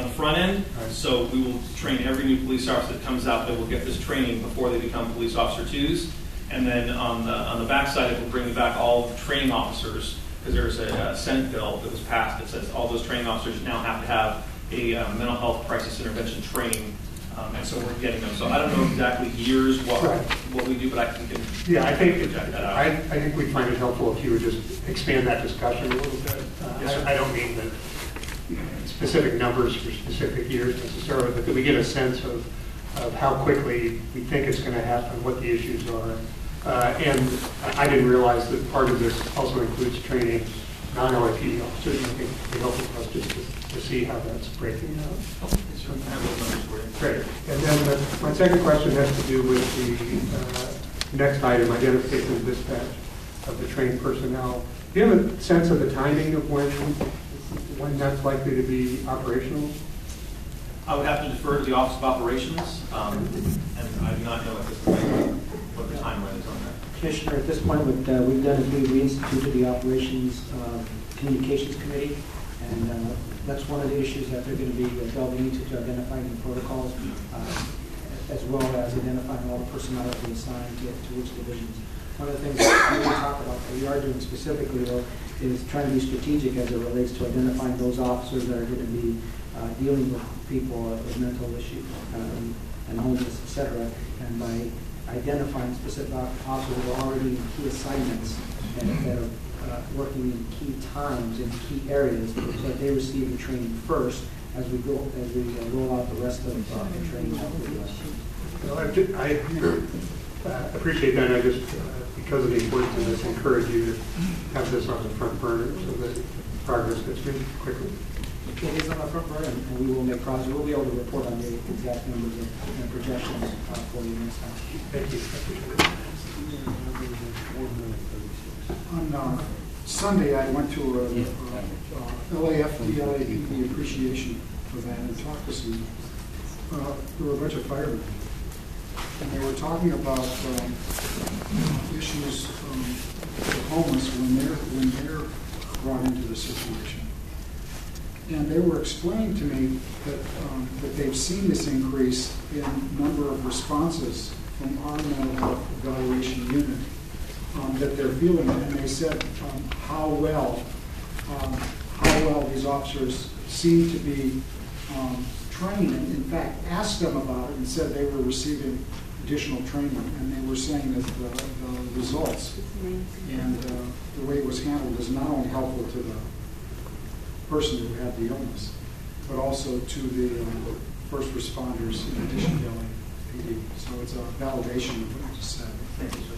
the front end. So we will train every new police officer that comes out. They will get this training before they become police officer twos. And then on the back side, it will bring back all the training officers, because there's a Senate bill that was passed that says all those training officers now have to have a mental health crisis intervention training. And so we're getting them. So I don't know exactly years what we do, but I can project that out. I think we'd find it helpful if you would just expand that discussion a little bit. I don't mean that specific numbers for specific years necessarily, but that we get a sense of how quickly we think it's going to happen, what the issues are. And I didn't realize that part of this also includes training non-LAPD officers. I think it'd be helpful for us just to see how that's breaking out. Great. And then my second question has to do with the next item, identification and dispatch of the trained personnel. Do you have a sense of the timing of when that's likely to be operational? I would have to defer to the Office of Operations, and I do not know at this point what the timeline is on that. Commissioner, at this point, what we've done is we instituted the Operations Communications Committee, and that's one of the issues that they're going to be delving into, to identifying the protocols, as well as identifying all the personnel that we assign to which divisions. One of the things that we talk about, that we are doing specifically, though, is trying to be strategic as it relates to identifying those officers that are going to be dealing with people with mental issues and homeless, etc. And by identifying specific officers who are already in key assignments and that are working in key times in key areas, so that they receive the training first as we roll out the rest of the training. I appreciate that. I just, because of the importance of this, encourage you to have this on the front burner so that progress gets made quickly. It is on the front burner, and we will make progress. We'll be able to report on the exact numbers and projections for you next time. Thank you. On Sunday, I went to LAFDI appreciation event and talked to some. There were a bunch of firemen, and they were talking about issues with homeless when they're brought into the situation. And they were explaining to me that they've seen this increase in number of responses from our mental health evaluation unit, that they're feeling it. And they said how well these officers seem to be trained, and in fact asked them about it and said they were receiving additional training, and they were saying that the results and the way it was handled is not only helpful to the person who had the illness, but also to the first responders in addition to LAPD. So it's a validation of what you just said. Thank you, sir.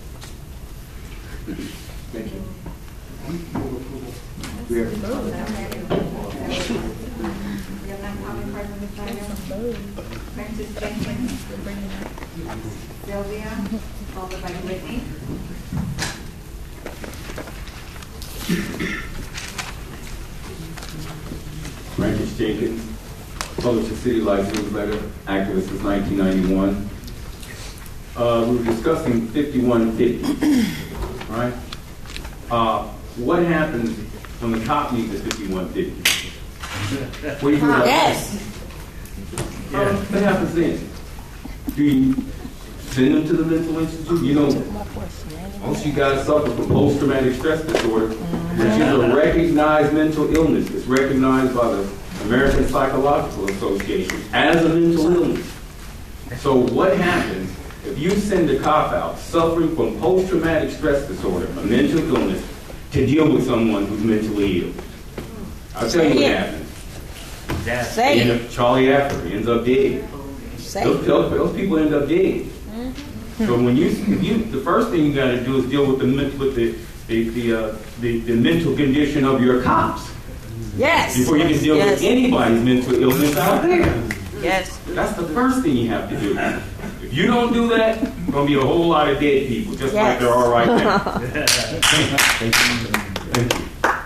Thank you. Move approval. We have Francis Jenkins, Sylvia, followed by Whitney. Francis Jenkins, published a city life newsletter, activist since 1991. We were discussing 5150, right? What happens when the cop needs a 5150? What do you do about Yes. that? What happens then? Do you send them to the mental institute? You know, most of you guys suffer from post-traumatic stress disorder, which is a recognized mental illness. It's recognized by the American Psychological Association as a mental illness. So what happens if you send a cop out suffering from post-traumatic stress disorder, a mental illness, to deal with someone who's mentally ill? I'll tell you what happens. Say it. Charlie Affer ends up dead. Say Those people end up dead. So when the first thing you got to do is deal with the mental condition of your cops. Yes. Before you can deal with anybody's mental illness out there. Yes. That's the first thing you have to do. If you don't do that, there's going to be a whole lot of dead people, just like there are right now. Thank you.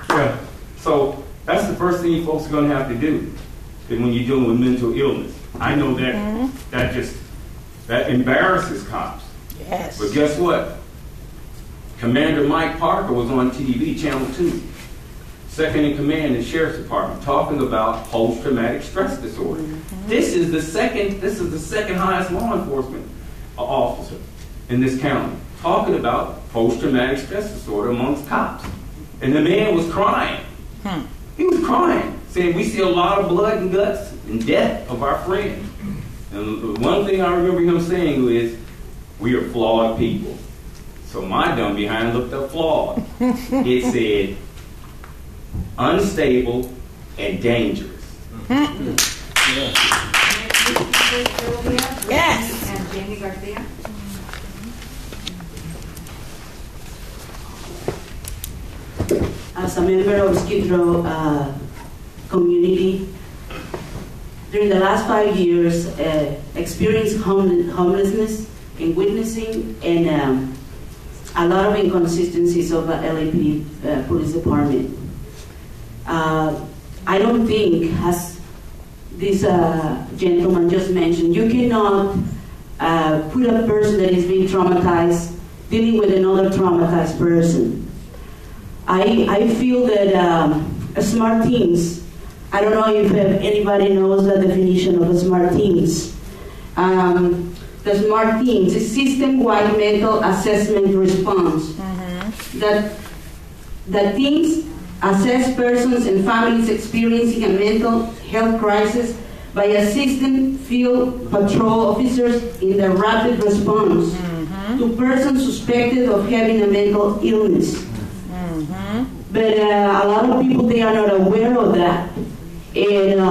Yeah. So that's the first thing you folks are going to have to do. And when you're dealing with mental illness, I know that that embarrasses cops. Yes. But guess what? Commander Mike Parker was on TV, Channel 2, second in command in the sheriff's department, talking about post-traumatic stress disorder. This is the second highest law enforcement officer in this county, talking about post-traumatic stress disorder amongst cops. And the man was crying. He was crying, saying we see a lot of blood and guts and death of our friends. And one thing I remember him saying is, we are flawed people. So my dumb behind looked up flawed. It said, unstable and dangerous. Yes. And Jamie Garcia. As a member of Skid Row community, during the last 5 years, experienced homelessness and witnessing and a lot of inconsistencies of the LAPD police department. I don't think, as this gentleman just mentioned, you cannot put a person that is being traumatized dealing with another traumatized person. I feel that smart teams, I don't know if anybody knows the definition of smart teams. The SMART teams is system-wide mental assessment response. That teams assess persons and families experiencing a mental health crisis by assisting field patrol officers in the rapid response to persons suspected of having a mental illness. But a lot of people, they are not aware of that. And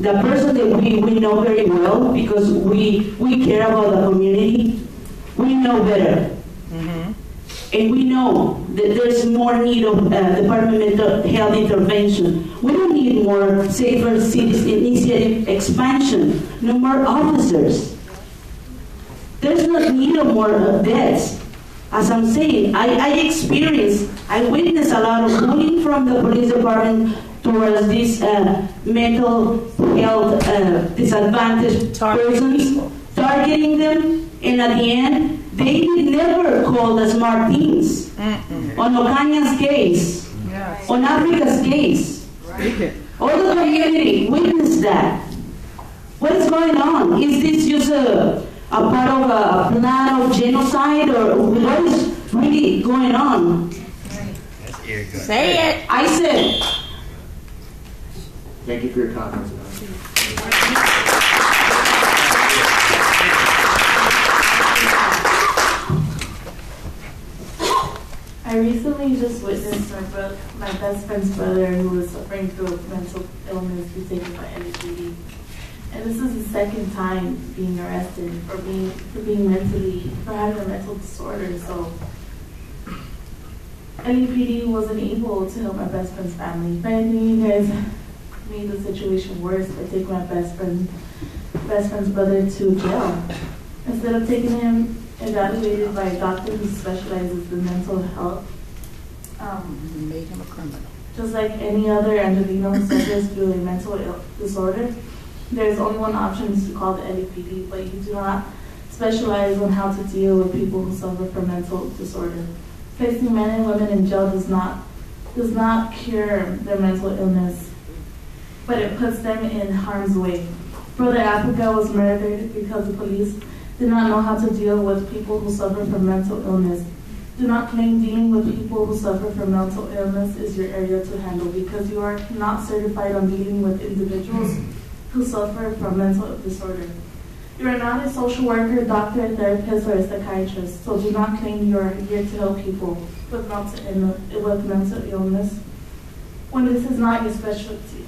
the person that we know very well, because we care about the community, we know better. And we know that there's more need of departmental health intervention. We don't need more Safer Cities Initiative expansion, no more officers. There's no need of more deaths. As I'm saying, I witnessed a lot of bullying from the police department towards these mental health disadvantaged persons, targeting them, and at the end, they never called the SMART teams. On Ocaña's case, on Africa's case, all the community witnessed that. What is going on? Is this just a part of a plan of genocide, or what is really going on? Say it. I said, Thank you for your comments. I recently just witnessed my best friend's brother, who was suffering through mental illness, be taken by LAPD. And this is the second time being arrested for having a mental disorder. So LAPD wasn't able to help my best friend's family. If anything, you guys made the situation worse by taking my best friend's brother to jail. Instead of taking him evaluated by a doctor who specializes in mental health, Made him a criminal. just like any other Angelino who suffers through a mental disorder, there's only one option, is to call the LAPD, but you do not specialize on how to deal with people who suffer from mental disorder. Placing men and women in jail does not cure their mental illness, but it puts them in harm's way. Brother Africa was murdered because the police did not know how to deal with people who suffer from mental illness. Do not claim dealing with people who suffer from mental illness is your area to handle, because you are not certified on dealing with individuals who suffer from mental disorder. You are not a social worker, doctor, therapist, or a psychiatrist, so do not claim you are here to help people with mental illness when this is not your specialty.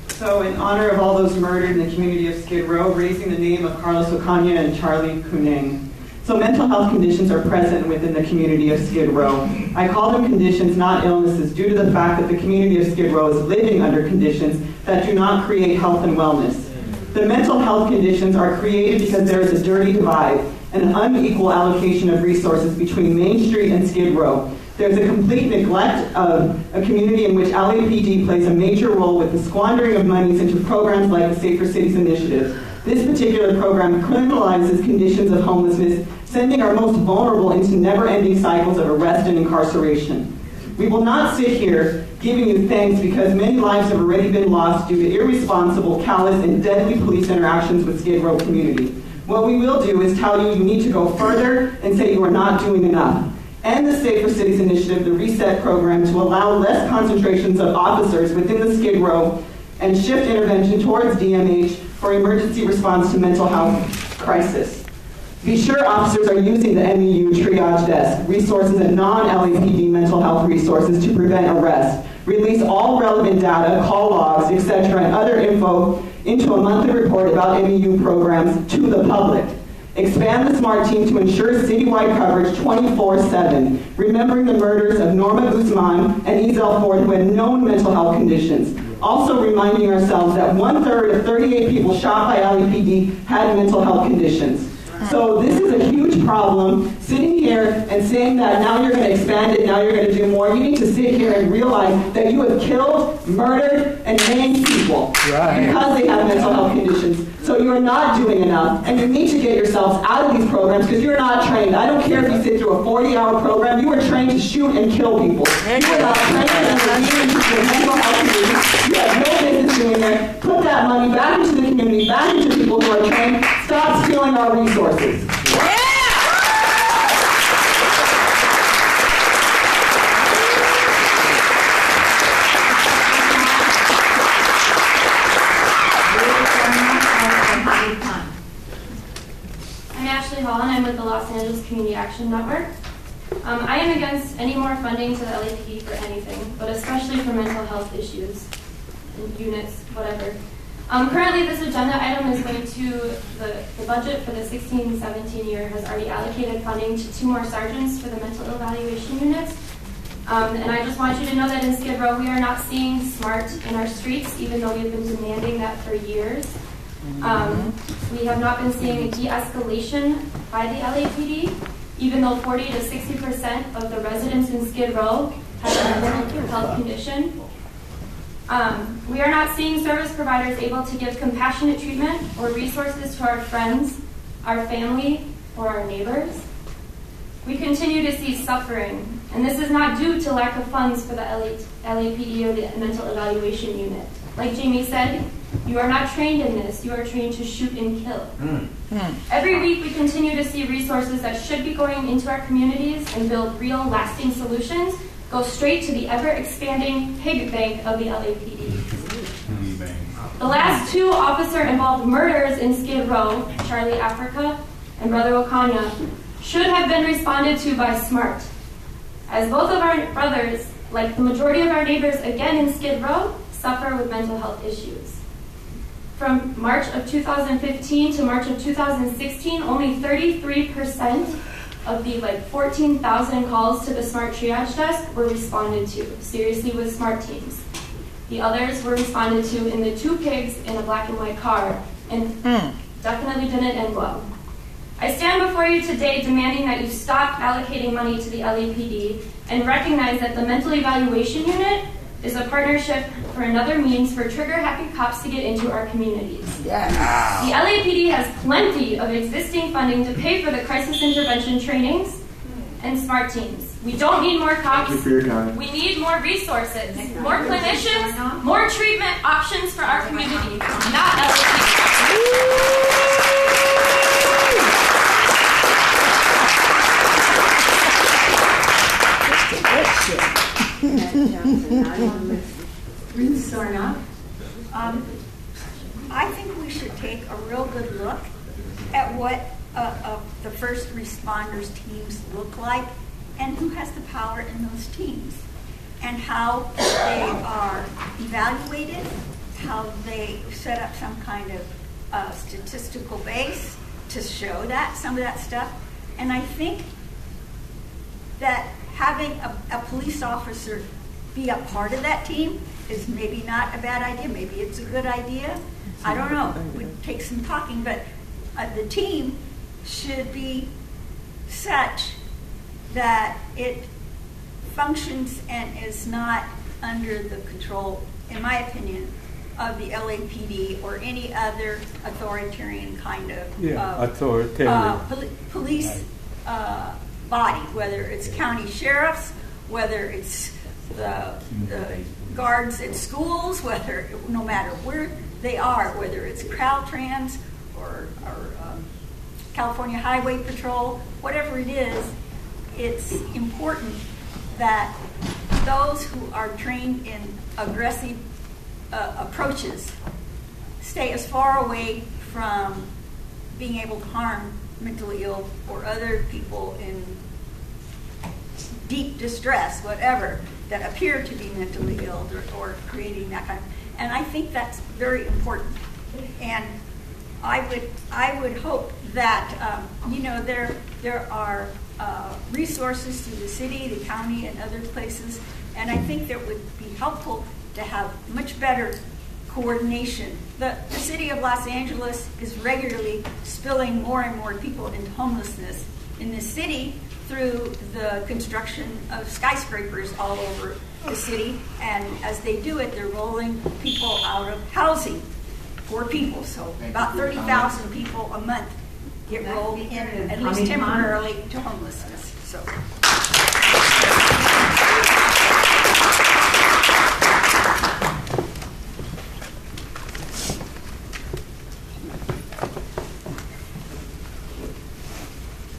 So in honor of all those murdered in the community of Skid Row, raising the name of Carlos Ocaña and Charlie Cuneng. So mental health conditions are present within the community of Skid Row. I call them conditions, not illnesses, due to the fact that the community of Skid Row is living under conditions that do not create health and wellness. The mental health conditions are created because there is a dirty divide and an unequal allocation of resources between Main Street and Skid Row. There's a complete neglect of a community in which LAPD plays a major role with the squandering of monies into programs like the Safer Cities Initiative. This particular program criminalizes conditions of homelessness, sending our most vulnerable into never-ending cycles of arrest and incarceration. We will not sit here giving you thanks because many lives have already been lost due to irresponsible, callous, and deadly police interactions with Skid Row community. What we will do is tell you you need to go further and say you are not doing enough. End the Safer Cities Initiative, the RESET program, to allow less concentrations of officers within the Skid Row and shift intervention towards DMH for emergency response to mental health crisis. Be sure officers are using the MEU triage desk, resources and non-LAPD mental health resources to prevent arrest. Release all relevant data, call logs, etc., and other info into a monthly report about MEU programs to the public. Expand the SMART team to ensure citywide coverage 24/7, remembering the murders of Norma Guzman and Ezel Ford, who had known mental health conditions. Also reminding ourselves that 1/3 of 38 people shot by LAPD had mental health conditions. So this is a huge problem. Sitting here and saying that now you're going to expand it, now you're going to do more, you need to sit here and realize that you have killed, murdered, and maimed people because they have mental health conditions. So you are not doing enough, and you need to get yourselves out of these programs because you're not trained. I don't care if you sit through a 40-hour program. You are trained to shoot and kill people. You are not trained to intervene with mental health conditions. You have no business doing it. Put that money back into the community, back into people who are trained. Stop stealing our resources. And I'm with the Los Angeles Community Action Network. I am against any more funding to the LAPD for anything, but especially for mental health issues, units, whatever. Currently, this agenda item is going to, the budget for the 16-17 year has already allocated funding to 2 more sergeants for the mental evaluation units. And I just want you to know that in Skid Row, we are not seeing SMART in our streets, even though we've been demanding that for years. We have not been seeing a de-escalation by the LAPD, even though 40 to 60% of the residents in Skid Row have a mental health condition. We are not seeing service providers able to give compassionate treatment or resources to our friends, our family, or our neighbors. We continue to see suffering, and this is not due to lack of funds for the LAPD or the mental evaluation unit. Like Jamie said, you are not trained in this. You are trained to shoot and kill. Every week we continue to see resources that should be going into our communities and build real, lasting solutions go straight to the ever-expanding pig bank of the LAPD. The last 2 officer-involved murders in Skid Row, Charlie Africa and Brother Okanya, should have been responded to by SMART. As both of our brothers, like the majority of our neighbors again in Skid Row, suffer with mental health issues. From March of 2015 to March of 2016, only 33% of the 14,000 calls to the SMART triage desk were responded to, seriously with SMART teams. The others were responded to in the 2 pigs in a black and white car, and definitely didn't end well. I stand before you today demanding that you stop allocating money to the LAPD and recognize that the mental evaluation unit is a partnership for another means for trigger-happy cops to get into our communities. Yeah. The LAPD has plenty of existing funding to pay for the crisis intervention trainings and SMART teams. We don't need more cops. Thank you for your time. We need more resources, more clinicians, more treatment options for our community, not LAPD. I think we should take a real good look at what the first responders teams look like and who has the power in those teams and how they are evaluated, how they set up some kind of statistical base to show that, some of that stuff. And I think that having a police officer be a part of that team is maybe not a bad idea. Maybe it's a good idea. I don't know. It would take some talking, but the team should be such that it functions and is not under the control, in my opinion, of the LAPD or any other authoritarian kind of police body, whether it's county sheriffs, whether it's the guards at schools, no matter where they are, whether it's Caltrans or California Highway Patrol, whatever it is, it's important that those who are trained in aggressive approaches stay as far away from being able to harm mentally ill or other people in deep distress, whatever, that appear to be mentally ill or creating that kind of. And I think that's very important. And I would hope that there are resources through the city, the county, and other places, and I think that would be helpful to have much better coordination. The city of Los Angeles is regularly spilling more and more people into homelessness in this city through the construction of skyscrapers all over the city, and as they do it, they're rolling people out of housing. Poor people, so about 30,000 people a month get rolled in, at least temporarily, to homelessness. So.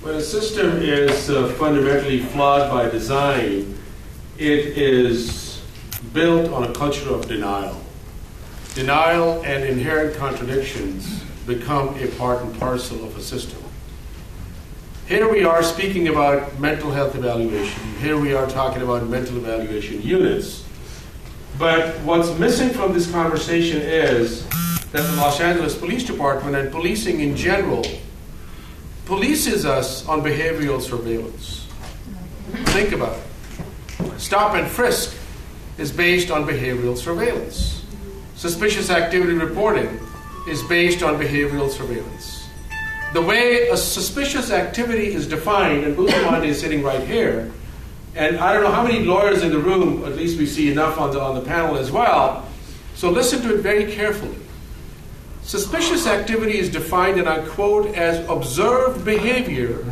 When a system is fundamentally flawed by design, it is built on a culture of denial. Denial and inherent contradictions become a part and parcel of a system. Here we are speaking about mental health evaluation. Here we are talking about mental evaluation units. But what's missing from this conversation is that the Los Angeles Police Department and policing in general polices us on behavioral surveillance. Think about it. Stop and frisk is based on behavioral surveillance. Suspicious activity reporting is based on behavioral surveillance. The way a suspicious activity is defined, and Bustamante is sitting right here, and I don't know how many lawyers in the room, at least we see enough on the panel as well, so listen to it very carefully. Suspicious activity is defined, and I quote, as observed behavior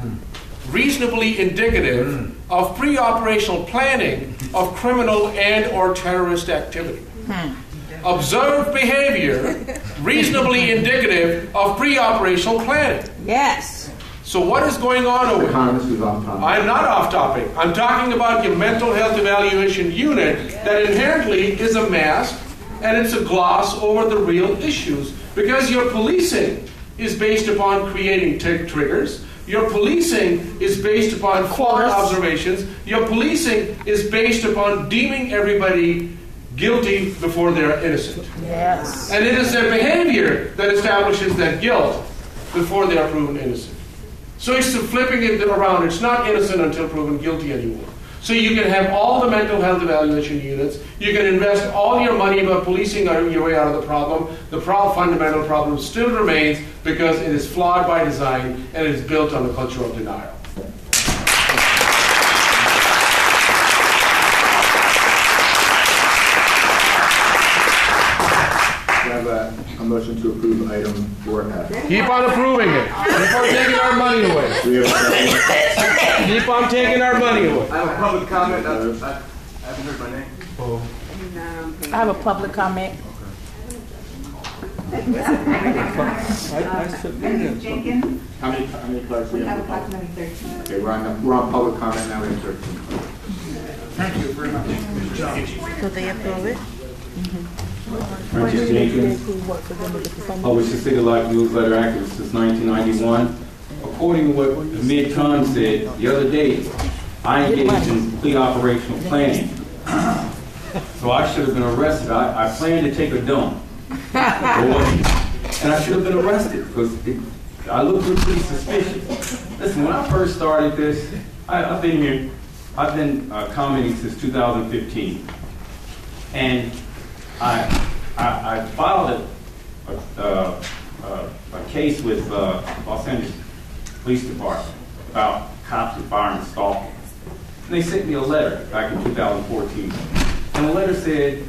reasonably indicative of pre-operational planning of criminal and or terrorist activity. Observed behavior reasonably indicative of pre-operational planning. Yes. So what is going on over here? I'm not off topic. I'm talking about your mental health evaluation unit that inherently is a mask and it's a gloss over the real issues. Because your policing is based upon creating triggers. Your policing is based upon flawed observations. Your policing is based upon deeming everybody guilty before they're innocent. Yes. And it is their behavior that establishes that guilt before they are proven innocent. So it's flipping it around. It's not innocent until proven guilty anymore. So you can have all the mental health evaluation units. You can invest all your money about policing your way out of the problem. The fundamental problem still remains because it is flawed by design and it is built on the culture of denial. A motion to approve item 4F. Keep on approving it. Keep on taking our money away. Keep on taking our money away. I have a public comment. I haven't heard my name. Oh. I have a public comment. Jenkins? How many clerks do We we have have? approximately 13. Okay, we're on public comment now. We have 13. Thank you very much. So they approve it? Francis Jenkins, published the City Life newsletter active since 1991. According to what Mid-Con said the other day, I engaged in pre-operational planning. So I should have been arrested. I planned to take a dump. And I should have been arrested because I looked pretty suspicious. Listen, when I first started this, I've been commenting since 2015. And I filed a case with Los Angeles Police Department about cops and firemen stalking. And they sent me a letter back in 2014. And the letter said,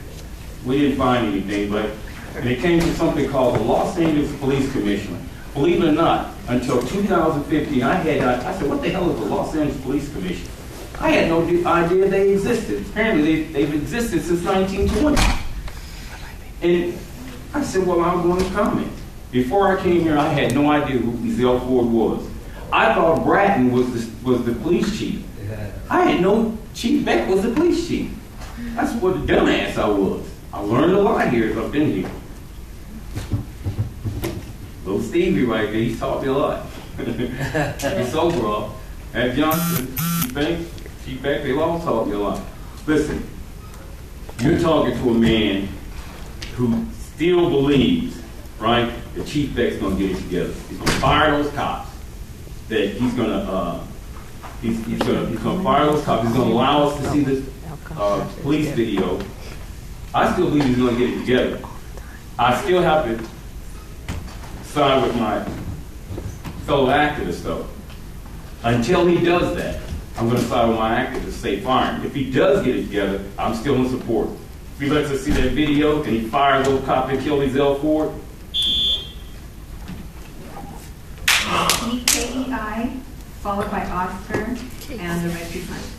we didn't find anything, and it came to something called the Los Angeles Police Commission. Believe it or not, until 2015, I said, what the hell is the Los Angeles Police Commission? I had no idea they existed. Apparently, they've existed since 1920. And I said, well, I'm going to comment. Before I came here, I had no idea who Ezell Ford was. I thought Bratton was the police chief. I had no Chief Beck was the police chief. That's what the dumbass I was. I learned a lot here as I've been here. Little Stevie right there, he's taught me a lot. And so, bro, at Johnson, Chief Beck, they've all taught me a lot. Listen, you're talking to a man who still believes, right, that Chief Beck's going to get it together. He's going to fire those cops. That he's going to fire those cops. He's going to allow us to see this police video. I still believe he's going to get it together. I still have to side with my fellow activists, though. Until he does that, I'm going to side with my activists, say fire him. If he does get it together, I'm still in support. If he lets us see that video and he fires those cops that killed Ezell Ford, EKEI, followed by Oscar and the Red Tree Hunt.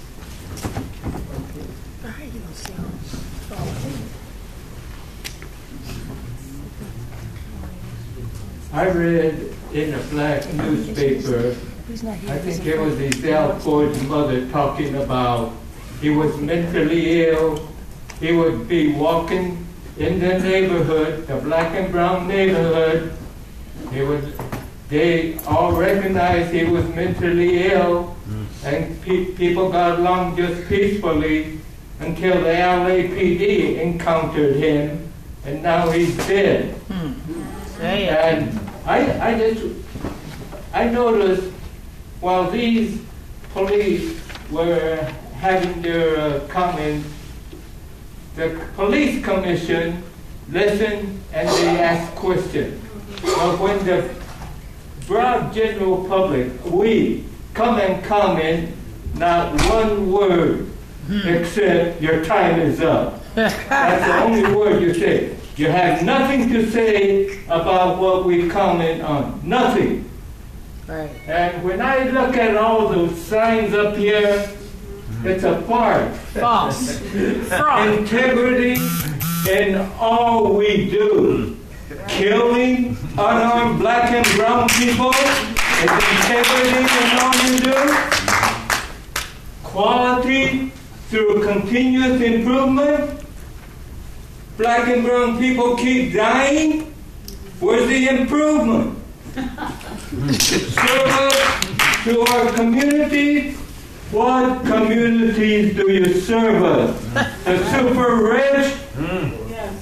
I read in a black newspaper, I think it was Ezell Ford's mother talking about he was mentally ill. He would be walking in the neighborhood, the black and brown neighborhood. They all recognized he was mentally ill, and people got along just peacefully until the LAPD encountered him, and now he's dead. And I noticed while these police were having their comments, the police commission listened and they asked questions. But when the broad general public, we come and comment, not one word except your time is up. That's the only word you say. You have nothing to say about what we comment on. Nothing. Right. And when I look at all those signs up here, it's a farce. False. Fraud. Integrity in all we do. Killing unarmed black and brown people is integrity in all you do. Quality through continuous improvement. Black and brown people keep dying. Where's the improvement? Service to our communities. What communities do you serve us? The super rich?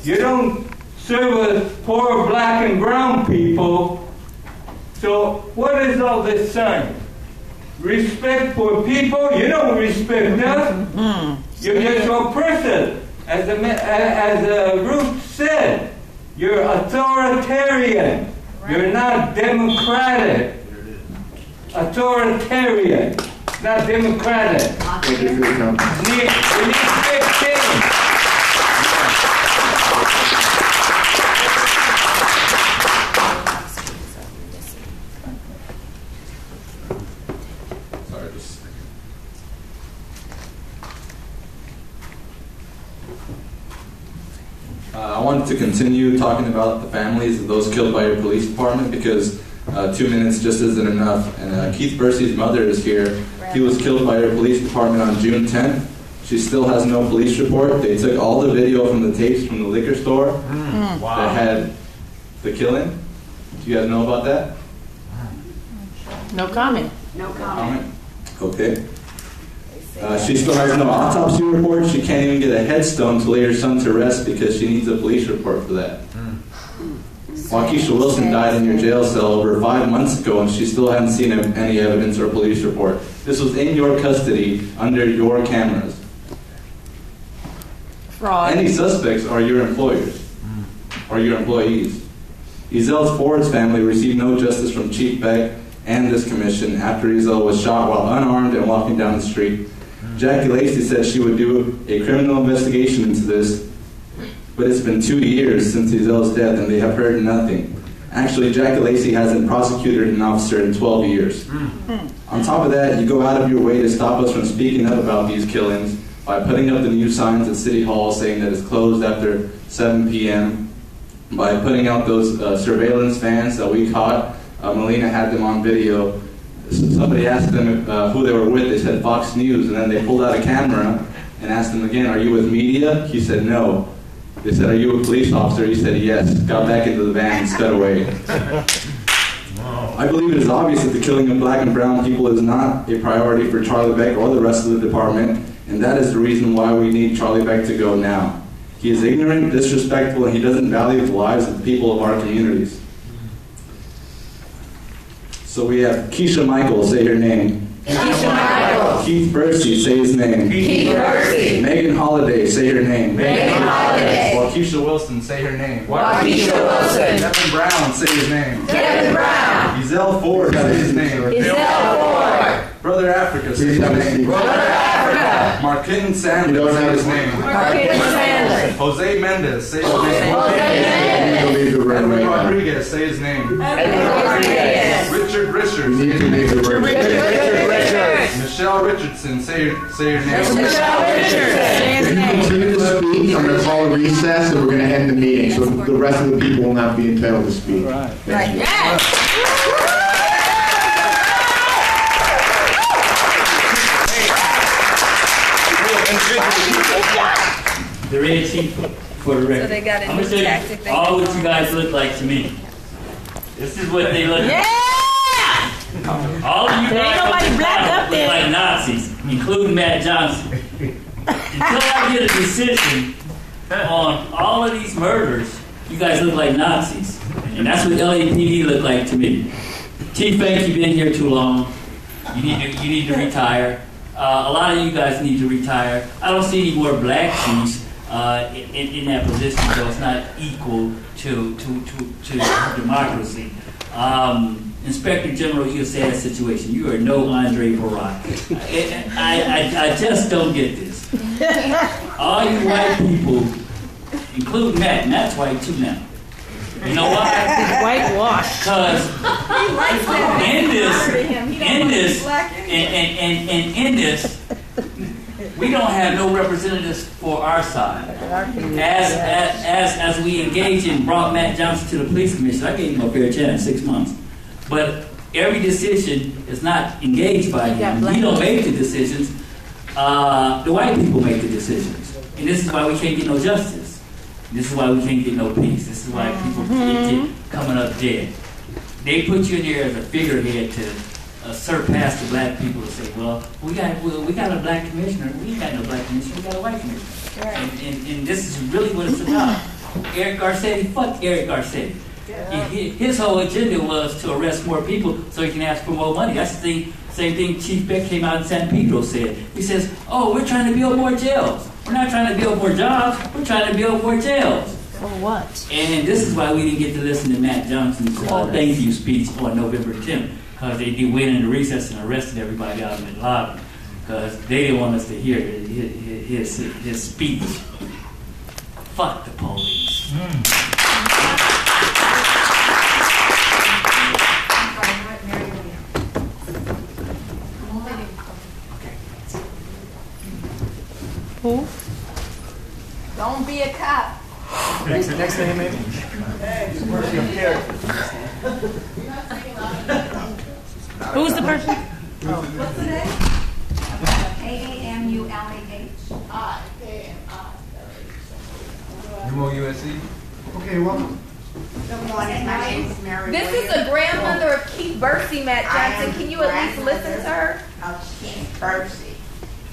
You don't service poor black and brown people. So what is all this sign? Respect for people? You don't respect us. You're just oppressive. As Ruth said, you're authoritarian. You're not democratic. Authoritarian, not democratic. Thank you for your comment. We need big change. Sorry, just a second. I wanted to continue talking about the families of those killed by your police department because 2 minutes just isn't enough. And Keith Bursey's mother is here. He was killed by your police department on June 10th. She still has no police report. They took all the video from the tapes from the liquor store that had the killing. Do you guys know about that? No comment. No comment. Okay. She still has no autopsy report. She can't even get a headstone to lay her son to rest because she needs a police report for that. Waukesha Wilson died in your jail cell over 5 months ago, and she still hasn't seen any evidence or police report. This was in your custody, under your cameras. Fraud. Any suspects are your employers or your employees. Ezell Ford's family received no justice from Chief Beck and this commission after Ezell was shot while unarmed and walking down the street. Jackie Lacey said she would do a criminal investigation into this, but it's been 2 years since Ezel's death and they have heard nothing. Actually, Jackie Lacey hasn't prosecuted an officer in 12 years. On top of that, you go out of your way to stop us from speaking up about these killings by putting up the new signs at City Hall saying that it's closed after 7 p.m., by putting out those surveillance vans that we caught. Melina had them on video. Somebody asked them who they were with. They said Fox News, and then they pulled out a camera and asked him again, "Are you with media?" He said no. They said, "Are you a police officer?" He said yes. Got back into the van and sped away. I believe it is obvious that the killing of black and brown people is not a priority for Charlie Beck or the rest of the department, and that is the reason why we need Charlie Beck to go now. He is ignorant, disrespectful, and he doesn't value the lives of the people of our communities. So we have Keisha Michael, say her name. Keisha Michael. Keith Bursey, say his name. Keith Bursey. Megan Holiday, say her name. Megan Holiday. Waukesha Wilson, say her name. Waukesha Wilson. Kevin Brown, say his name. Kevin Brown. Ezel Ford, say his name. Ezel Ford. Brother Africa, say his name. Brother Africa. Marquin Sanders, say his name. Marquin Sanders. Jose Mendez, say his name. Jose Mendez. Edwin Rodriguez, say his name. Edwin Rodriguez. Richard Richards, say his name. Richard. Michelle Richardson, say your name. Michelle Richards, say his If you name. continue to speak, I'm going to call a recess and we're going to end the meeting, so the rest of the people will not be entitled to speak. Thank you. Yes. The red sheet for the record. So they got a I'm new gonna show tactic you they all can what you guys look like to me. This is what they look like. Yeah. All of you There ain't guys nobody black up look there. like Nazis, including Matt Johnson. Until I get a decision on all of these murders, you guys look like Nazis. And that's what LAPD look like to me. Chief Bank, you've been here too long. You need to retire. A lot of you guys need to retire. I don't see any more black chiefs in that position, so it's not equal to democracy. Inspector General, you're a sad situation. You are no Andre Barak. I just don't get this. All you white people, including Matt, and Matt's white too now. You know why? Whitewash. Because in this, we don't have no representatives for our side. As we engage and brought Matt Johnson to the police commission, I gave him a fair chance, 6 months. But every decision is not engaged by him. We don't make the decisions. The white people make the decisions. And this is why we can't get no justice. This is why we can't get no peace. This is why people get coming up dead. They put you in there as a figurehead to surpass the black people to say, well, we got a black commissioner. We ain't got no black commissioner. We got a white commissioner. And this is really what it's about. Eric Garcetti, fuck Eric Garcetti. His whole agenda was to arrest more people so he can ask for more money. That's the same thing Chief Beck came out in San Pedro said. He says, oh, we're trying to build more jails. We're not trying to build more jobs. We're trying to build more jails. For what? And this is why we didn't get to listen to Matt Johnson's thank you speech on November 10th, because they went into recess and arrested everybody out in the lobby because they didn't want us to hear his speech. Fuck the police. Who? Don't be a cop. Next thing, maybe. Who's the person? What's the name? AAMULAH. USC. Okay, welcome. Good morning. My name is Mary. This is the grandmother of Keith Bursey, Matt Johnson. Can you at least listen to her? Of Keith Bursey.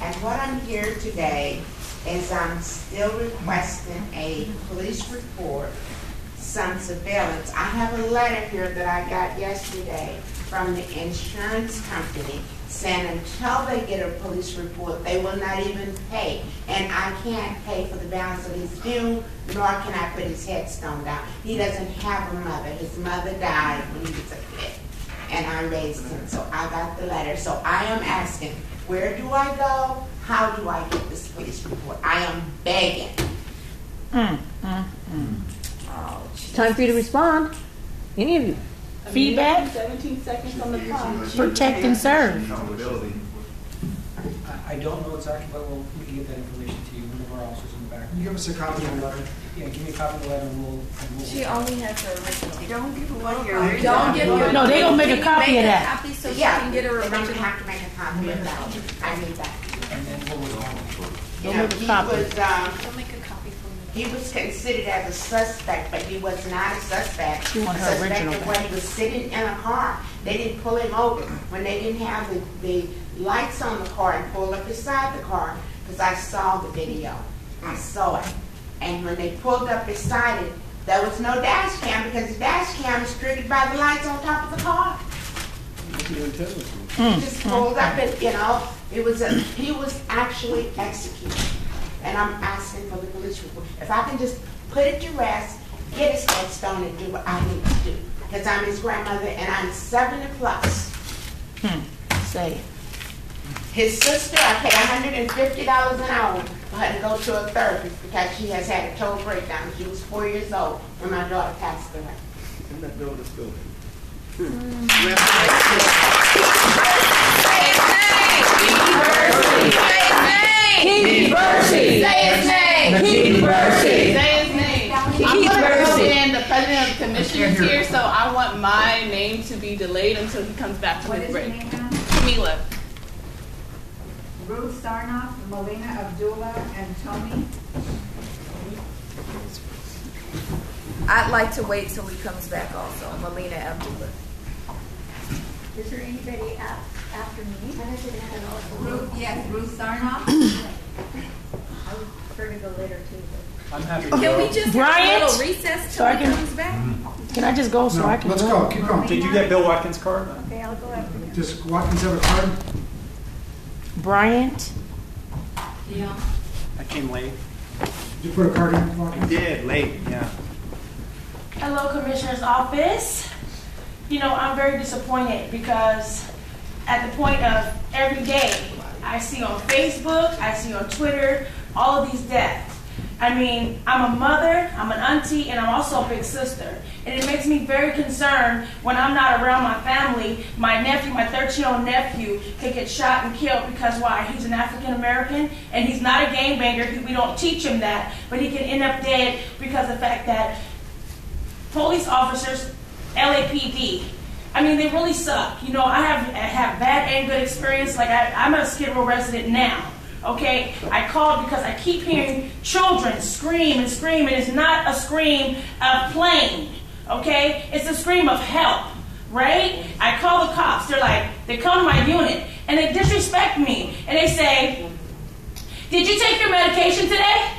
And what I'm here today is I'm still requesting a police report, some surveillance. I have a letter here that I got yesterday from the insurance company saying until they get a police report, they will not even pay. And I can't pay for the balance of his due, nor can I put his headstone down. He doesn't have a mother. His mother died when he was a kid. and I raised him. So I got the letter. So I am asking, where do I go? How do I get this police report? I am begging. Time for you to respond. Any of you? Feedback? 17 seconds on the clock. Protect and serve. I don't know exactly, but we can get that information to you. One of our officers in the back. Can you give us a copy of the letter? Yeah, give me a copy of the letter and we'll. She only has her original. Don't give away your Don't give her. No, they gonna make a copy of that. Copy so she Yeah, can get her they're going to original. have to make a copy of that. I need that. And then we'll respond. You Don't know, make a copy. Don't make a copy for me. He was considered as a suspect, but he was not a suspect. You want her A suspect original is when he was sitting in a car. They didn't pull him over when they didn't have the lights on the car and pull up beside the car, because I saw the video. I saw it. And when they pulled up beside it, there was no dash cam, because the dash cam is triggered by the lights on top of the car. He just pulled up and, he was actually executed. And I'm asking for the police report. If I can just put it to rest, get his headstone and do what I need to do. Because I'm his grandmother and I'm 70 plus. Say it. His sister, I pay $150 an hour for her to go to a therapist because she has had a total breakdown. She was 4 years old when my daughter passed away. In that building school. Keith Bursey. Say his name. Keith Bursey. Say his name. I'm going to fill in. The president of the commission is here, so I want my name to be delayed until he comes back from What his is your break. name now? Camila. Ruth Sarnoff, Melina Abdullah, and Tony. I'd like to wait till he comes back also. Melina Abdullah. Is there anybody after me? Ruth, yes, Ruth Sarnoff. I would prefer to go later too. I'm happy to Can go. we just Bryant? have a little recess So till I he can- comes back? Can I just go so I can? Let's go, keep going. Did you get Bill Watkins' card? Okay, I'll go after him. Does Watkins have a card? Bryant? Yeah. I came late. Did you put a card in, Watkins? Did, late, yeah. Hello, Commissioner's Office. I'm very disappointed because at the point of every day, I see on Facebook, I see on Twitter, all of these deaths. I mean, I'm a mother, I'm an auntie, and I'm also a big sister. And it makes me very concerned when I'm not around my family. My nephew, my 13-year-old nephew, can get shot and killed because why? He's an African American, and he's not a gangbanger. We don't teach him that, but he can end up dead because of the fact that police officers, LAPD, I mean, they really suck. I have bad and good experience. Like, I'm a Skid Row resident now, okay? I called because I keep hearing children scream and scream, and it's not a scream of playing, okay? It's a scream of help, right? I call the cops. They come to my unit, and they disrespect me, and they say, "Did you take your medication today?"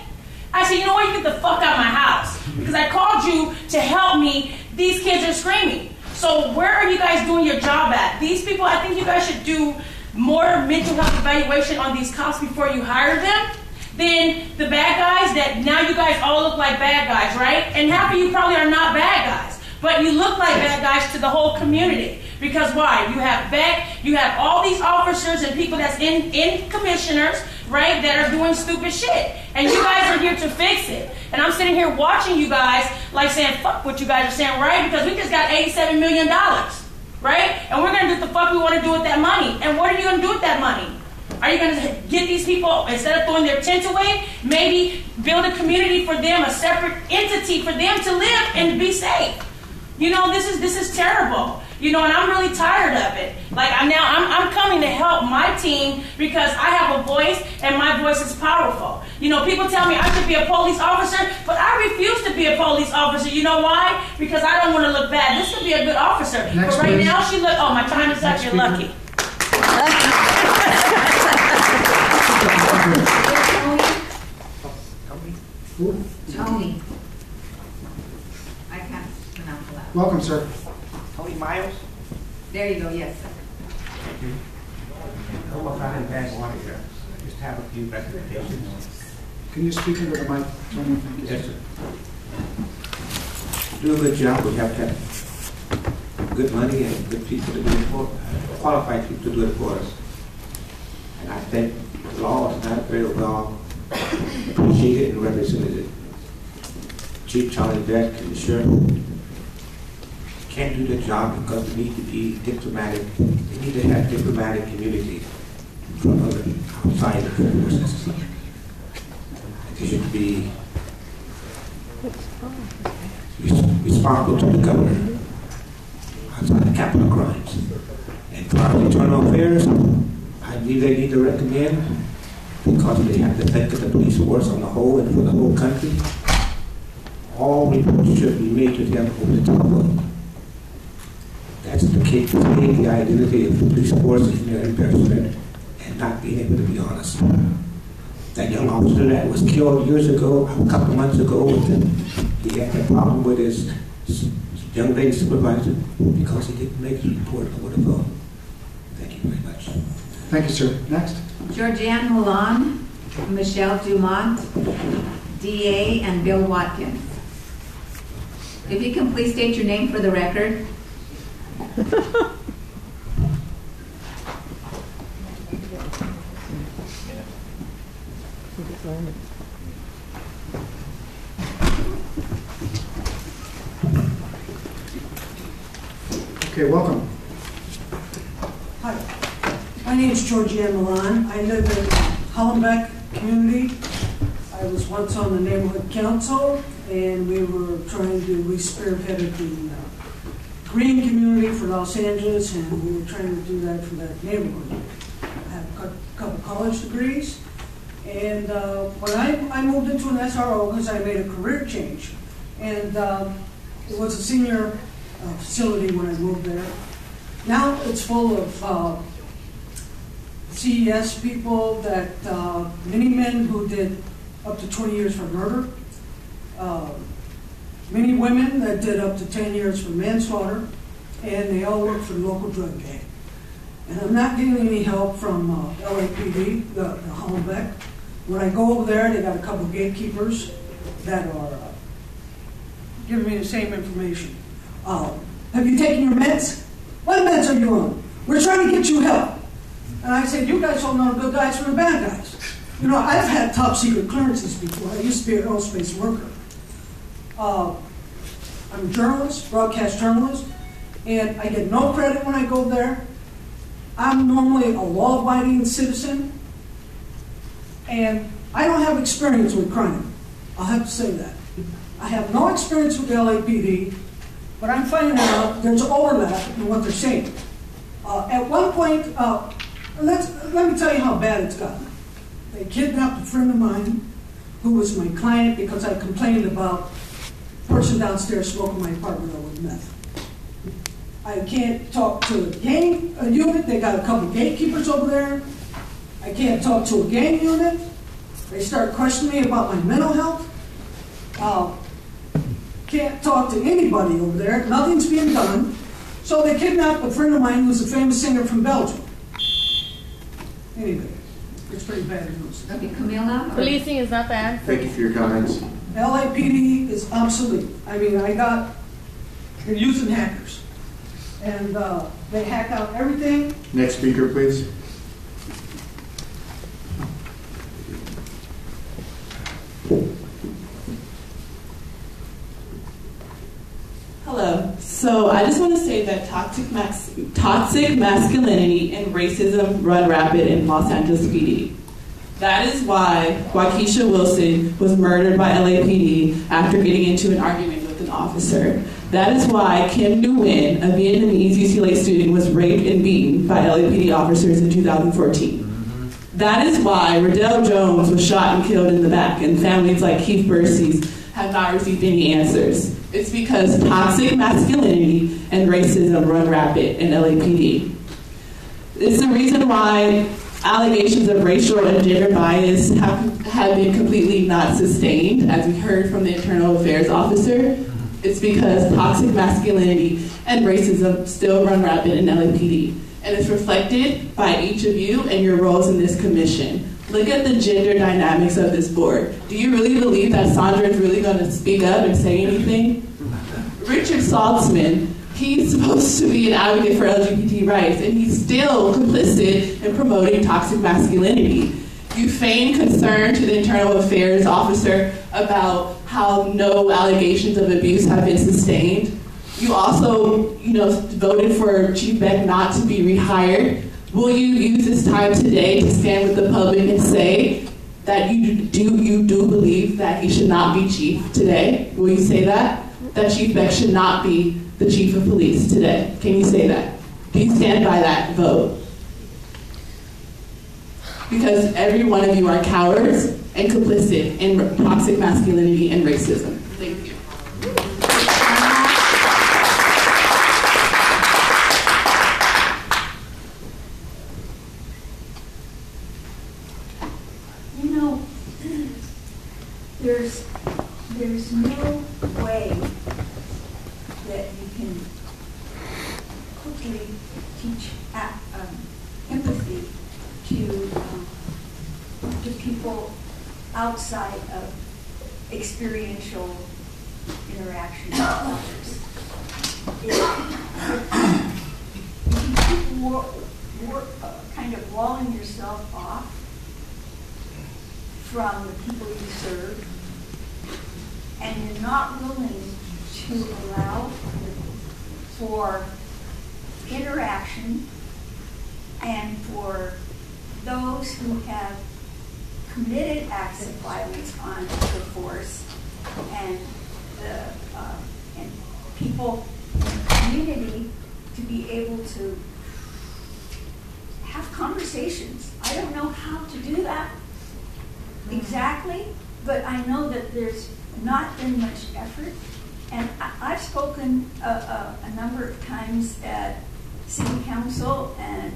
I said, "You know what? You get the fuck out of my house because I called you to help me. These kids are screaming. So where are you guys doing your job at? These people, I think you guys should do more mental health evaluation on these cops before you hire them. Then the bad guys that now you guys all look like bad guys, right? And half of you probably are not bad guys, but you look like bad guys to the whole community. Because why? You have you have all these officers and people that's in commissioners, right, that are doing stupid shit. And you guys are here to fix it. And I'm sitting here watching you guys like saying, fuck what you guys are saying, right? Because we just got $87 million, right? And we're going to do what the fuck we want to do with that money. And what are you going to do with that money? Are you going to get these people, instead of throwing their tent away, maybe build a community for them, a separate entity for them to live and to be safe? This is terrible. And I'm really tired of it. Like I'm coming to help my team because I have a voice and my voice is powerful. People tell me I should be a police officer, but I refuse to be a police officer. You know why? Because I don't want to look bad. This could be a good officer. Next, but right please. now oh, my time is up. You're lucky. Tony. I can't pronounce the last. Welcome, sir. Tony Miles? There you go, yes, sir. Well, I didn't pass on it. Just have a few recommendations. Can you speak into the mic, Tony? Thank you. Yes, sir. Do a good job. We have to. good money and good people to do it for, qualified people to do it for us. And I think the law is not very well appreciated and represented. Chief Charlie Beck and the sheriff can't do their job because they need to be diplomatic. They need to have diplomatic immunity from other outside forces. They should be responsible to the governor outside of capital crimes. And for our internal affairs, I believe they need to recommend, because they have to think of the police force on the whole and for the whole country, all reports should be made to them over the top of. That's the capability, the identity of the police force in their embarrassment and not being able to be honest. That young officer that was killed years ago, a couple of months ago, he had a problem with his young lady supervisor because he didn't make his report over the phone. Thank you very much. Thank you, sir. Next. Georgianne Milan, Michelle Dumont, DA, and Bill Watkins. If you can please state your name for the record. Okay, welcome. Hi, my name is Georgianne Milan. I live in Hollenbeck community. I was once on the neighborhood council, and we spearheaded the green community for Los Angeles, and we were trying to do that for that neighborhood. I have a couple college degrees, and when I moved into an SRO because I made a career change, and it was a senior facility when I moved there. Now it's full of CES people, that many men who did up to 20 years for murder, many women that did up to 10 years for manslaughter, and they all work for the local drug gang. And I'm not getting any help from LAPD, the Hollenbeck. When I go over there, they got a couple gatekeepers that are giving me the same information. Have you taken your meds? What meds are you on? We're trying to get you help. And I said, you guys don't know the good guys from the bad guys. You know, I've had top secret clearances before. I used to be an aerospace worker. I'm a journalist, broadcast journalist, and I get no credit when I go there. I'm normally a law-abiding citizen, and I don't have experience with crime. I'll have to say that. I have no experience with the LAPD, but I'm finding out there's overlap in what they're saying. At one point, let me tell you how bad it's gotten. They kidnapped a friend of mine who was my client because I complained about a person downstairs smoking my apartment with meth. I can't talk to a gang unit. They got a couple gatekeepers over there. I can't talk to a gang unit. They start questioning me about my mental health. Can't talk to anybody over there. Nothing's being done. So they kidnapped a friend of mine who's a famous singer from Belgium. Anyway, it's pretty bad news. Okay, Camila? Policing is not the answer. Thank you for your comments. LAPD is obsolete. I mean, they're using hackers. And they hack out everything. Next speaker, please. Hello. So I just want to say that toxic masculinity and racism run rapid in Los Angeles PD. That is why Waukesha Wilson was murdered by LAPD after getting into an argument with an officer. That is why Kim Nguyen, a Vietnamese UCLA student, was raped and beaten by LAPD officers in 2014. That is why Riddell Jones was shot and killed in the back, and families like Keith Bursey's have not received any answers. It's because toxic masculinity and racism run rapid in LAPD. It's the reason why allegations of racial and gender bias have been completely not sustained, as we heard from the internal affairs officer. It's because toxic masculinity and racism still run rapid in LAPD. And it's reflected by each of you and your roles in this commission. Look at the gender dynamics of this board. Do you really believe that Sandra is really going to speak up and say anything? Richard Saltzman, He's supposed to be an advocate for LGBT rights, and he's still complicit in promoting toxic masculinity. You feign concern to the internal affairs officer about how no allegations of abuse have been sustained. You also, voted for Chief Beck not to be rehired. Will you use this time today to stand with the public and say that you do believe that he should not be chief today? Will you say that? That Chief Beck should not be the chief of police today? Can you say that? Do you stand by that vote? Because every one of you are cowards and complicit in toxic masculinity and racism. Thank you. There's no way that you can quickly teach empathy to people outside of experiential interaction with others. If you keep kind of walling yourself off from the people you serve, and you're not willing to allow for interaction and for those who have committed acts of violence on the force and people in the community to be able to have conversations. I don't know how to do that exactly, but I know that there's not been much effort. And I've spoken a number of times at City Council and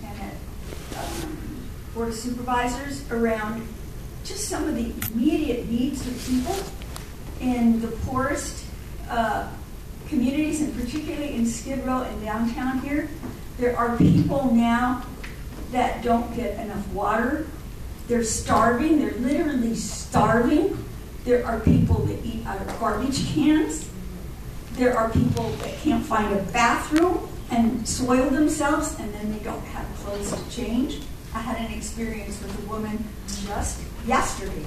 at Board of Supervisors around just some of the immediate needs of people in the poorest communities, and particularly in Skid Row and downtown here. There are people now that don't get enough water. They're starving. They're literally starving. There are people that eat out of garbage cans. There are people that can't find a bathroom and soil themselves, and then they don't have clothes to change. I had an experience with a woman just yesterday.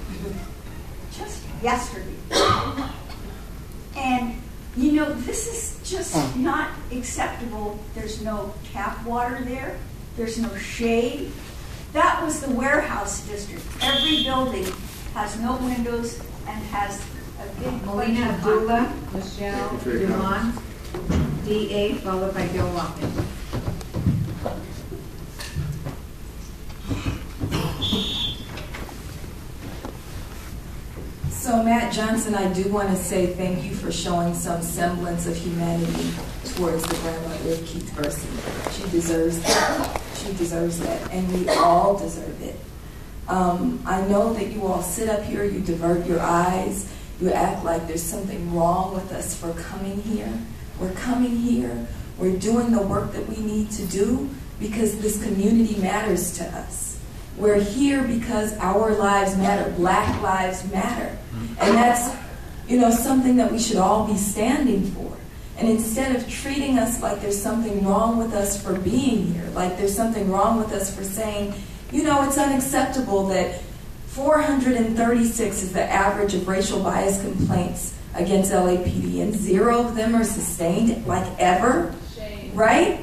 And, this is just not acceptable. There's no tap water there. There's no shade. That was the warehouse district. Every building has no windows and has a big Melina Abdullah, Michelle Dumont, DA, followed by Bill Watkins. So Matt Johnson, I do want to say thank you for showing some semblance of humanity towards the grandmother of Keith Bursey. She deserves that. She deserves that, and we all deserve it. I know that you all sit up here, you divert your eyes, you act like there's something wrong with us for coming here. We're coming here, we're doing the work that we need to do because this community matters to us. We're here because our lives matter, Black lives matter. And that's, something that we should all be standing for. And instead of treating us like there's something wrong with us for being here, like there's something wrong with us for saying, it's unacceptable that 436 is the average of racial bias complaints against LAPD, and 0 of them are sustained, like ever, right?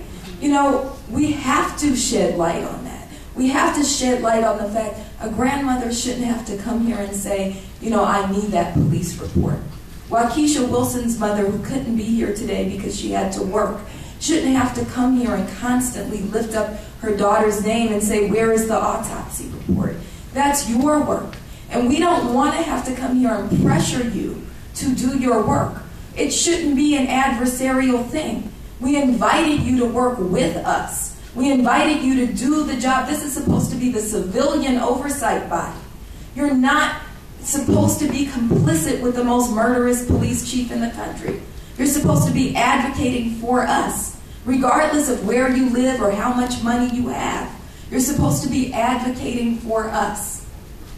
We have to shed light on that. We have to shed light on the fact a grandmother shouldn't have to come here and say, I need that police report. Waukesha Wilson's mother, who couldn't be here today because she had to work, shouldn't have to come here and constantly lift up her daughter's name and say, where is the autopsy report? That's your work. And we don't want to have to come here and pressure you to do your work. It shouldn't be an adversarial thing. We invited you to work with us. We invited you to do the job. This is supposed to be the civilian oversight body. You're not supposed to be complicit with the most murderous police chief in the country. You're supposed to be advocating for us, regardless of where you live or how much money you have. You're supposed to be advocating for us.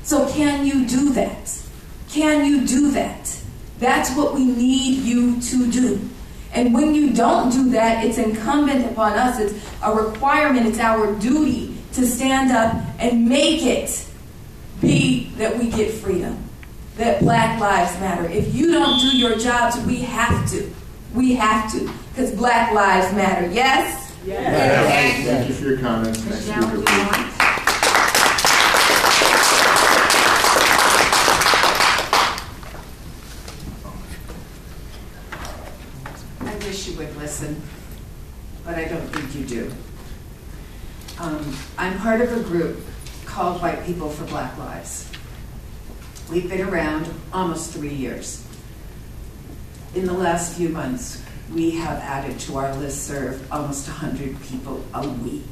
So can you do that? Can you do that? That's what we need you to do. And when you don't do that, it's incumbent upon us, it's a requirement, it's our duty to stand up and make it be that we get freedom, that Black Lives Matter. If you don't do your jobs, we have to. We have to, because Black Lives Matter. Yes? Yes. Thank you for your comments. Next speaker, please. I wish you would listen, but I don't think you do. I'm part of a group called White People for Black Lives. We've been around almost 3 years. In the last few months, we have added to our listserv almost 100 people a week.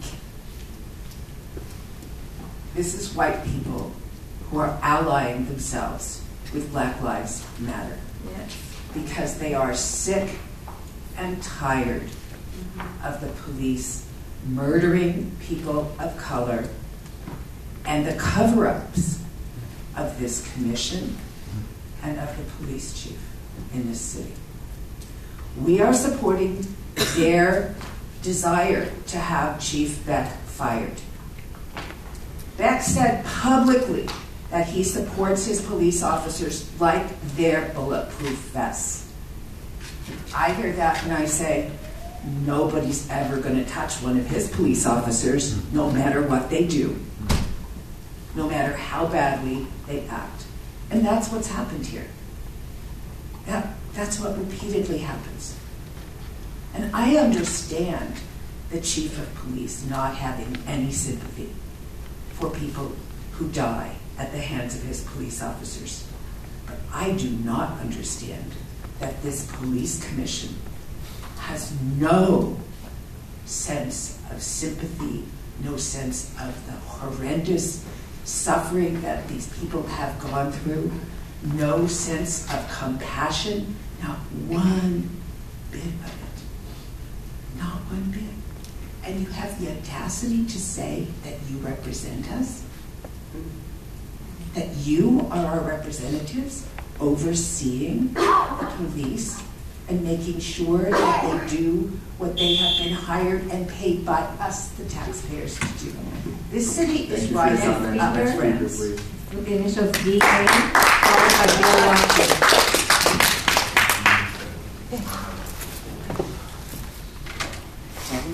This is white people who are allying themselves with Black Lives Matter. Yes. Because they are sick and tired of the police murdering people of color and the cover-ups of this commission and of the police chief in this city. We are supporting their desire to have Chief Beck fired. Beck said publicly that he supports his police officers like their bulletproof vests. I hear that and I say, nobody's ever going to touch one of his police officers, no matter what they do, no matter how badly they act. And that's what's happened here. That's what repeatedly happens. And I understand the chief of police not having any sympathy for people who die at the hands of his police officers. But I do not understand that this police commission has no sense of sympathy, no sense of the horrendous suffering that these people have gone through, no sense of compassion, not one bit of it. Not one bit. And you have the audacity to say that you represent us? That you are our representatives overseeing the police and making sure that they do what they have been hired and paid by us, the taxpayers, to do. This city is rising up, friends. With the initials DA, followed by Bill Watkins.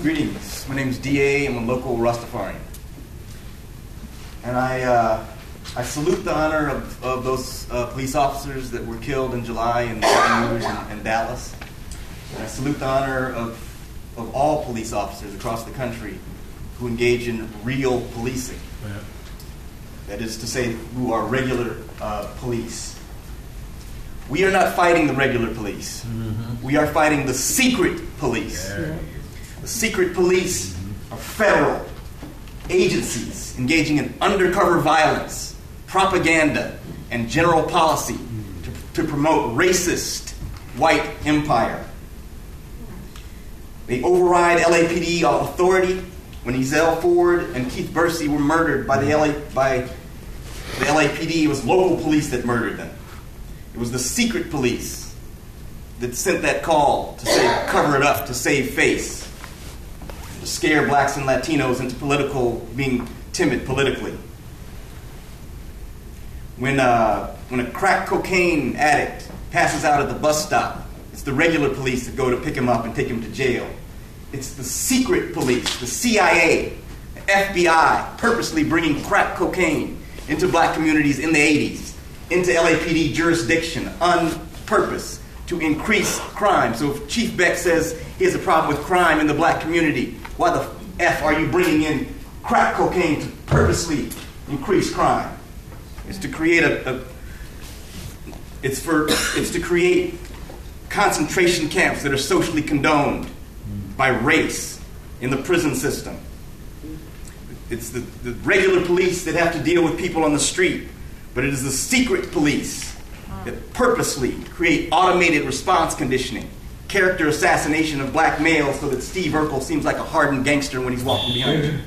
Greetings. My name is DA. I'm a local Rastafarian. And I salute the honor of those police officers that were killed in July in Baton Rouge and Dallas. And I salute the honor of all police officers across the country who engage in real policing. Yeah. That is to say, who are regular police. We are not fighting the regular police. Mm-hmm. We are fighting the secret police. Yeah. The secret police are federal agencies engaging in undercover violence, propaganda, and general policy to promote racist white empire. They override LAPD authority when Ezell Ford and Keith Bursey were murdered by the LAPD. It was local police that murdered them. It was the secret police that sent that call to say, cover it up, to save face, to scare blacks and Latinos into being timid politically. When a crack cocaine addict passes out at the bus stop, it's the regular police that go to pick him up and take him to jail. It's the secret police, the CIA, the FBI, purposely bringing crack cocaine into black communities in the 80s, into LAPD jurisdiction on purpose to increase crime. So if Chief Beck says he has a problem with crime in the black community, why the F are you bringing in crack cocaine to purposely increase crime? It's to create it's to create concentration camps that are socially condoned by race in the prison system. It's the regular police that have to deal with people on the street, but it is the secret police that purposely create automated response conditioning, character assassination of black males so that Steve Urkel seems like a hardened gangster when he's walking behind you.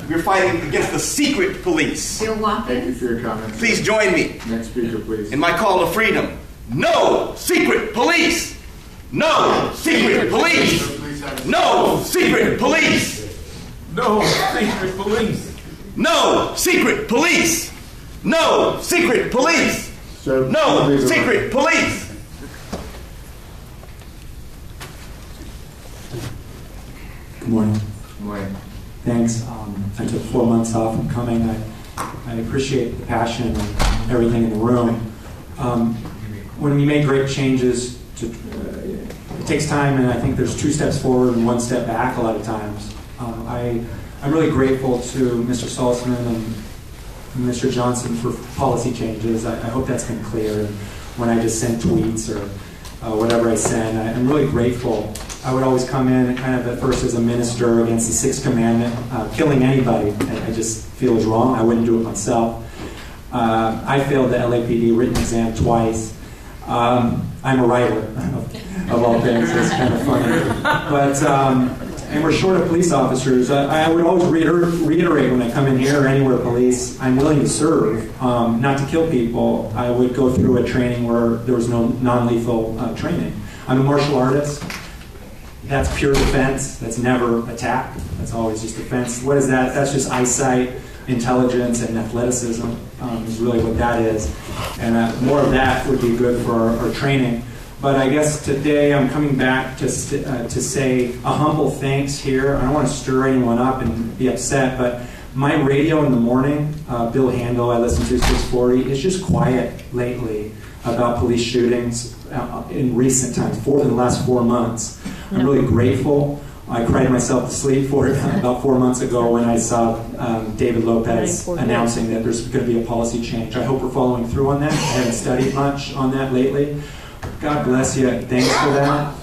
We're fighting against the secret police. Bill Watkins. Thank you for your comments. Please join me. Next speaker, please. In my call to freedom. No secret police. No secret police! No secret police! No secret police! No secret police! No secret police! Sir, No secret police! Good morning. Good morning. Thanks. I took 4 months off from coming. I appreciate the passion and everything in the room. When we make great changes, it takes time, and I think there's 2 steps forward and 1 step back a lot of times. I'm really grateful to Mr. Salzman and Mr. Johnson for policy changes. I hope that's been clear. When I just send tweets or whatever I send, I'm really grateful. I would always come in kind of at first as a minister against the 6th commandment. Killing anybody, I just feel is wrong. I wouldn't do it myself. I failed the LAPD written exam twice. I'm a writer, of all things. It's kind of funny. But, and we're short of police officers. I would always reiterate when I come in here or anywhere police, I'm willing to serve, not to kill people. I would go through a training where there was no non-lethal training. I'm a martial artist. That's pure defense. That's never attack. That's always just defense. What is that? That's just eyesight, intelligence, and athleticism is really what that is. And more of that would be good for our training. But I guess today I'm coming back to say a humble thanks here. I don't want to stir anyone up and be upset, but my radio in the morning, Bill Handel, I listen to 640, is just quiet lately about police shootings in recent times, in the last 4 months. I'm really grateful. I cried myself to sleep for it about 4 months ago when I saw David Lopez announcing that there's going to be a policy change. I hope we're following through on that. I haven't studied much on that lately. God bless you. Thanks for that.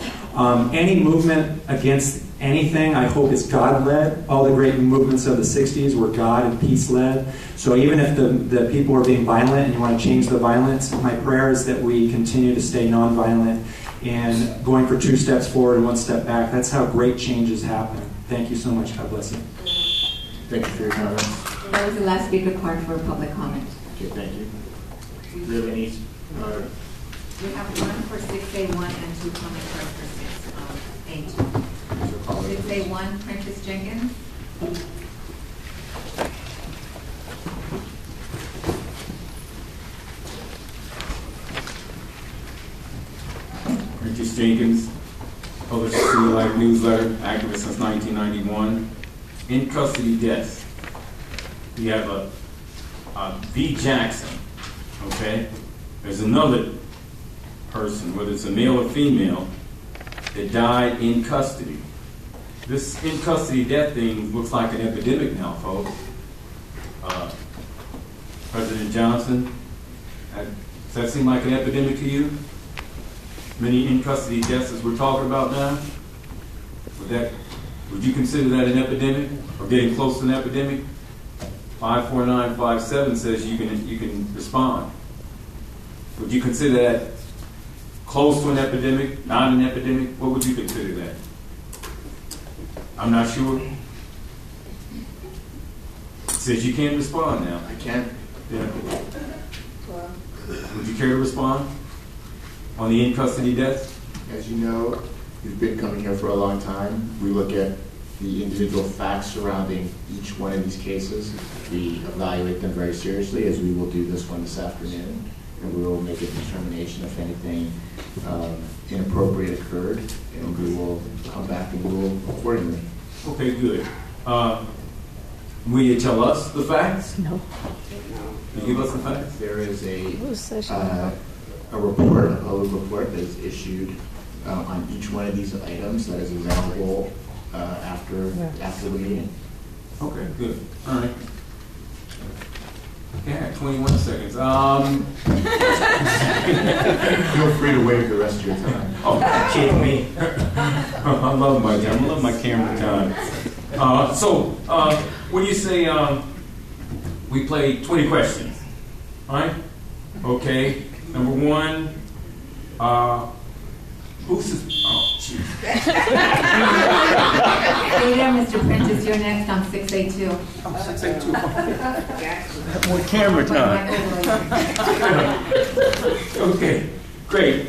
Any movement against anything, I hope it's God-led. All the great movements of the 60s were God and peace-led. So even if the people are being violent and you want to change the violence, my prayer is that we continue to stay nonviolent and going for 2 steps forward and 1 step back. That's how great changes happen. Thank you so much. God bless you. Thank you for your comments. That was the last speaker card for public comment. Okay, thank you. Do we have any? We have 1 for 6A1 and 2 comment cards for 6A2. 6A1, Prentice Jenkins. Prentice Jenkins, published City Life newsletter, activist since 1991. In custody deaths. We have a V. Jackson, okay? There's another person, whether it's a male or female, that died in custody. This in custody death thing looks like an epidemic now, folks. President Johnson, does that seem like an epidemic to you? Many in custody deaths as we're talking about now? Would you consider that an epidemic or getting close to an epidemic? 54957 says you can respond. Would you consider that close to an epidemic, not an epidemic? What would you consider that? I'm not sure. It says you can't respond now. I can. Yeah. Would you care to respond on the in-custody deaths? As you know, you've been coming here for a long time. We look at the individual facts surrounding each one of these cases. We evaluate them very seriously, as we will do this one this afternoon. And we will make a determination if anything inappropriate occurred, and we will come back and rule accordingly. Okay, good. Will you tell us the facts? No. Will you give us the facts? There is a report, a public report that is issued on each one of these items that is available after the meeting. Okay, good. All right. Yeah, 21 seconds. Feel free to waive the rest of your time. Oh, kidding me. I love my time. I love my camera time. What do you say we play 20 questions? All right? Okay. Number 1, who's this? Oh, jeez. Hey there, Mr. Prentice, you're next on 6A2. 6A2. More camera time. Okay, great.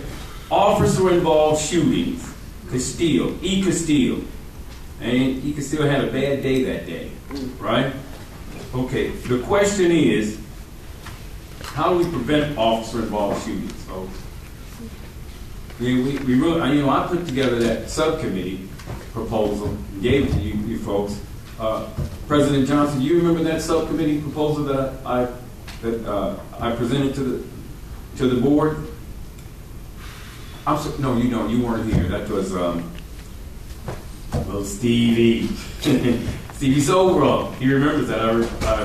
officer-involved shootings, Castillo. And he Castillo had a bad day that day, right? Okay, the question is, how do we prevent officer-involved shootings, folks? We really, I put together that subcommittee proposal and gave it to you folks. President Johnson, do you remember that subcommittee proposal that I presented to the board? No, you don't. You weren't here. That was Stevie. Stevie Sobrow. He remembers that.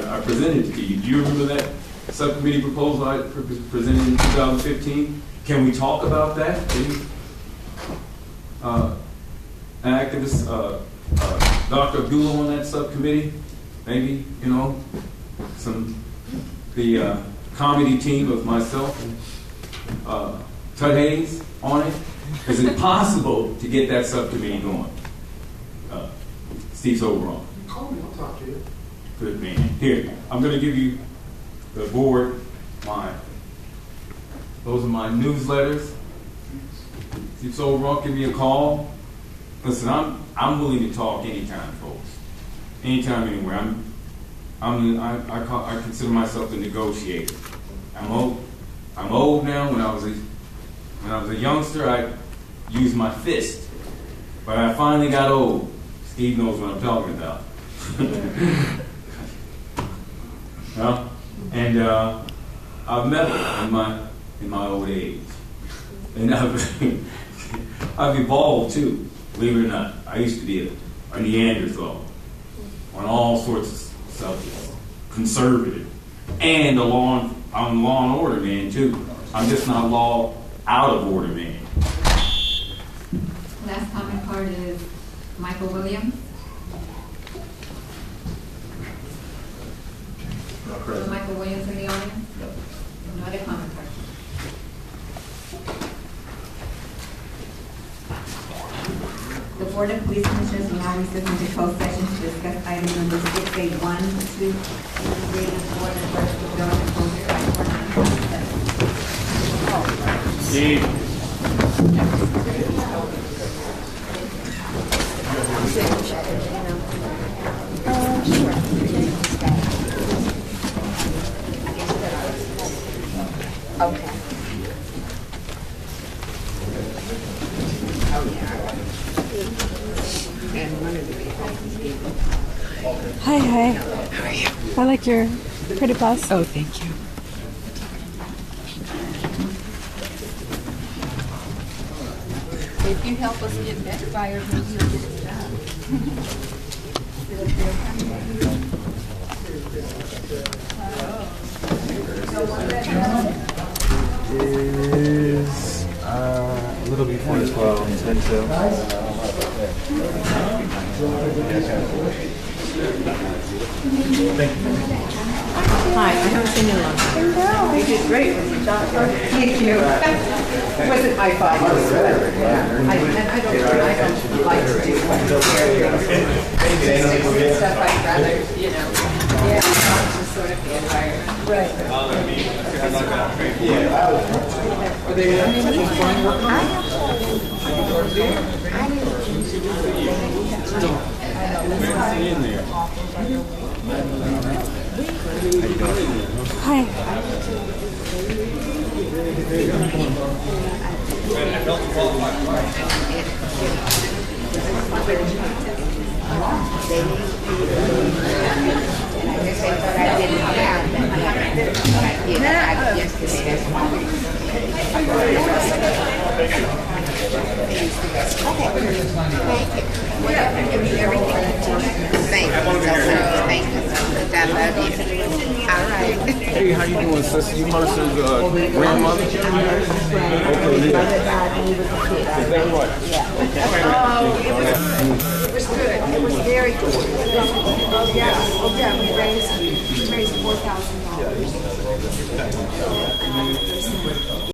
I presented it to you. Do you remember that subcommittee proposal I presented in 2015? Can we talk about that? An activist, Dr. Abdullah on that subcommittee? Maybe, the comedy team of myself and Tud Hayes on it. Is it possible to get that subcommittee going? Steve Sobrow. Call me, I'll talk to you. Good man. Here, I'm going to give you the board those are my newsletters. Steve Sobrow, give me a call. Listen, I'm willing to talk anytime, folks. Anytime, anywhere. I consider myself a negotiator. I'm old now. When I was a youngster, I used my fist, but I finally got old. Steve knows what I'm talking about. And I've meddled in my old age, and I've evolved too. Believe it or not, I used to be a Neanderthal on all sorts of subjects, conservative, and I'm a law and order man too. I'm just not law out of order man. Last comment card is Michael Williams. Is Michael Williams in the audience? Another comment card. The Board of Police Commissioners will now recess into closed session to discuss item number 681, 2, 3, and 4, the first of the bill proposed by 497. Steve. Okay. Hi. How are you? I like your pretty blouse. Oh, thank you. If you help us get that fire, maybe you'll get a job. Is a little before 12, 10 to. Thank you. Hi, I haven't seen you in a long time. You did great with the job. Thank you. It wasn't my fault. I don't like to do stuff. I'd rather, just sort of the environment. Right. Hi. Hey, how you doing, sister? You Mercer's grandmother? Okay, yeah. Is that right? It was good. It was very good. Oh, yeah. We raised $4,000.